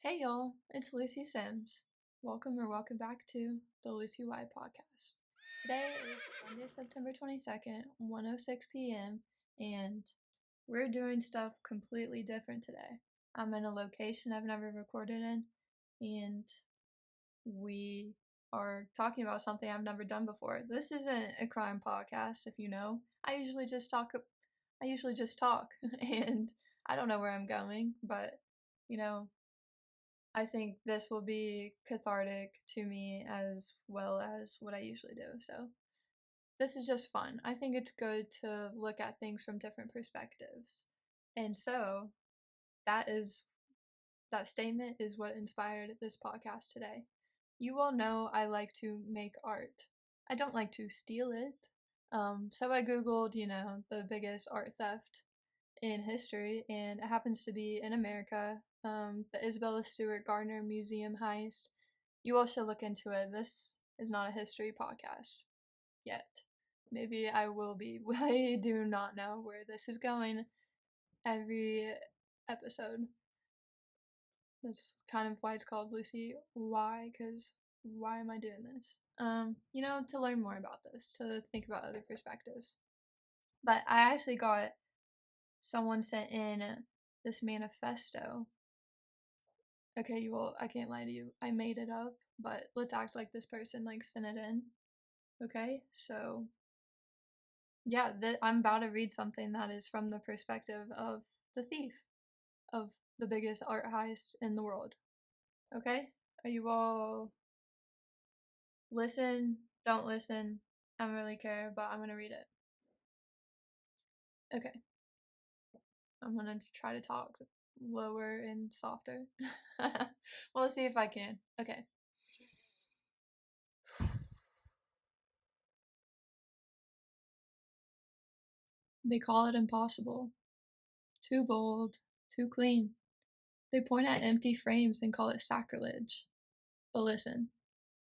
Hey y'all, it's Lucy Sims. Welcome back to the Lucy Y podcast. Today is Monday, September 22nd, 1:06 p.m., and we're doing stuff completely different today. I'm in a location I've never recorded in, and we are talking about something I've never done before. This isn't a crime podcast, if you know. I usually just talk, and I don't know where I'm going, but you know, I think this will be cathartic to me as well as what I usually do. So, this is just fun. I think it's good to look at things from different perspectives. And so, that is that statement is what inspired this podcast today. You all know I like to make art. I don't like to steal it. So I googled, the biggest art theft in history, and it happens to be in America. The Isabella Stewart Gardner Museum heist. You all should look into it. This is not a history podcast yet. Maybe I will be. I do not know where this is going every episode. That's kind of why it's called Lucy Why, because why am I doing this? To learn more about this, to think about other perspectives. But I actually got someone sent in this manifesto. Okay, well, I can't lie to you. I made it up, but let's act like this person sent it in. Okay, so yeah, I'm about to read something that is from the perspective of the thief of the biggest art heist in the world. Okay, are you all listen? Don't listen. I don't really care, but I'm gonna read it. Okay, I'm gonna try to talk lower and softer. We'll see if I can. Okay. They call it impossible. Too bold, too clean. They point at empty frames and call it sacrilege. But listen,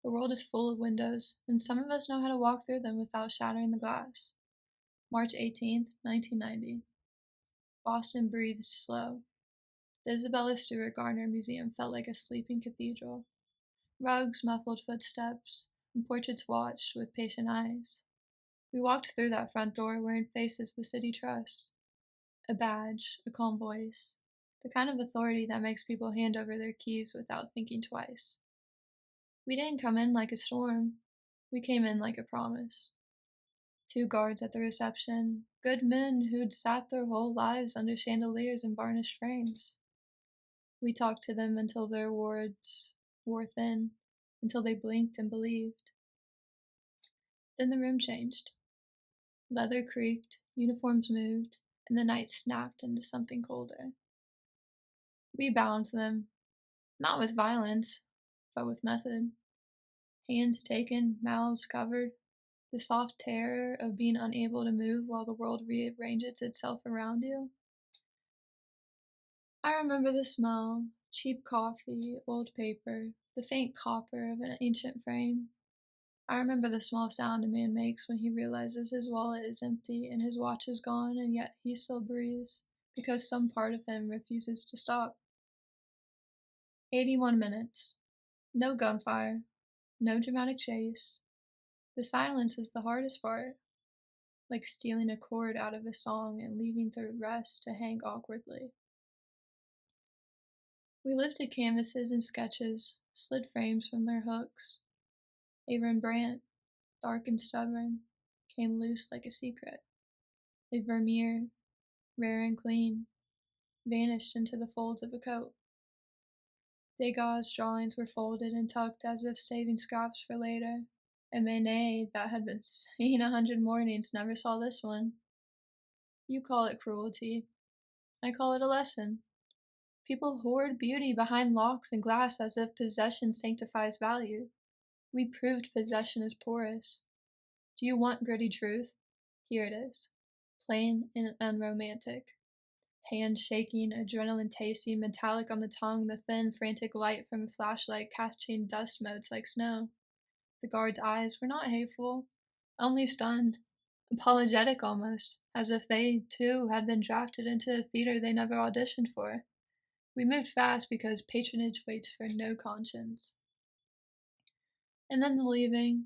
the world is full of windows, and some of us know how to walk through them without shattering the glass. March 18th, 1990. Boston breathed slow. The Isabella Stewart Gardner Museum felt like a sleeping cathedral. Rugs muffled footsteps, and portraits watched with patient eyes. We walked through that front door wearing faces the city trusts. A badge, a calm voice, the kind of authority that makes people hand over their keys without thinking twice. We didn't come in like a storm. We came in like a promise. 2 guards at the reception, good men who'd sat their whole lives under chandeliers and varnished frames. We talked to them until their words wore thin, until they blinked and believed. Then the room changed. Leather creaked, uniforms moved, and the night snapped into something colder. We bound them, not with violence, but with method. Hands taken, mouths covered, the soft terror of being unable to move while the world rearranges itself around you. I remember the smell, cheap coffee, old paper, the faint copper of an ancient frame. I remember the small sound a man makes when he realizes his wallet is empty and his watch is gone, and yet he still breathes, because some part of him refuses to stop. 81 minutes. No gunfire. No dramatic chase. The silence is the hardest part, like stealing a chord out of a song and leaving the rest to hang awkwardly. We lifted canvases and sketches, slid frames from their hooks. A Rembrandt, dark and stubborn, came loose like a secret. A Vermeer, rare and clean, vanished into the folds of a coat. Degas' drawings were folded and tucked as if saving scraps for later. A Manet that had been seen 100 mornings never saw this one. You call it cruelty. I call it a lesson. People hoard beauty behind locks and glass as if possession sanctifies value. We proved possession is porous. Do you want gritty truth? Here it is. Plain and unromantic. Hands shaking, adrenaline tasting, metallic on the tongue, the thin, frantic light from a flashlight catching dust motes like snow. The guard's eyes were not hateful, only stunned, apologetic almost, as if they, too, had been drafted into a theater they never auditioned for. We moved fast because patronage waits for no conscience. And then the leaving.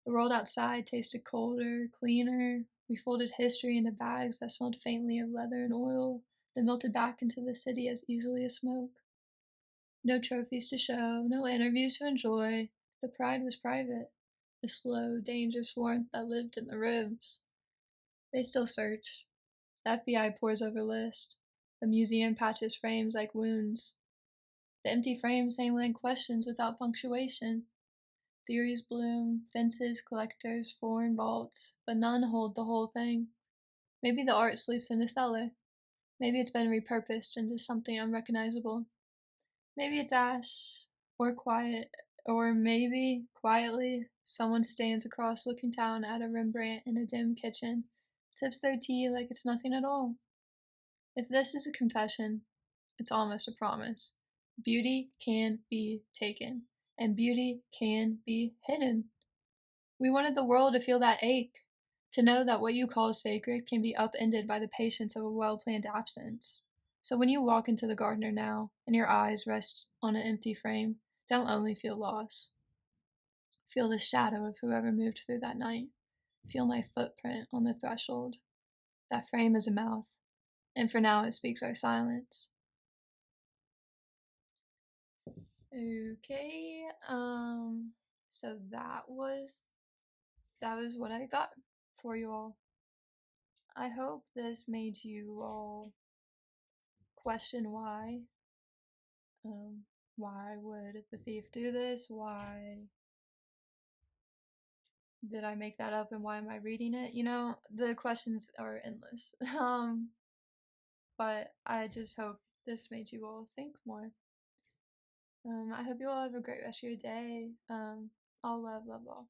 The world outside tasted colder, cleaner. We folded history into bags that smelled faintly of leather and oil, then melted back into the city as easily as smoke. No trophies to show, no interviews to enjoy. The pride was private, the slow, dangerous warmth that lived in the ribs. They still search. The FBI pores over lists. The museum patches frames like wounds. The empty frames hang like questions without punctuation. Theories bloom, fences, collectors, foreign vaults, but none hold the whole thing. Maybe the art sleeps in a cellar. Maybe it's been repurposed into something unrecognizable. Maybe it's ash, or quiet, or maybe, quietly, someone stands across looking down at a Rembrandt in a dim kitchen, sips their tea like it's nothing at all. If this is a confession, it's almost a promise. Beauty can be taken, and beauty can be hidden. We wanted the world to feel that ache, to know that what you call sacred can be upended by the patience of a well planned absence. So when you walk into the Gardner now, and your eyes rest on an empty frame, don't only feel loss. Feel the shadow of whoever moved through that night. Feel my footprint on the threshold. That frame is a mouth, and for now it speaks our silence. Okay, so that was what I got for you all. I hope this made you all question why. Why would the thief do this? Why did I make that up and why am I reading it? The questions are endless. But I just hope this made you all think more. I hope you all have a great rest of your day. All love, love, all.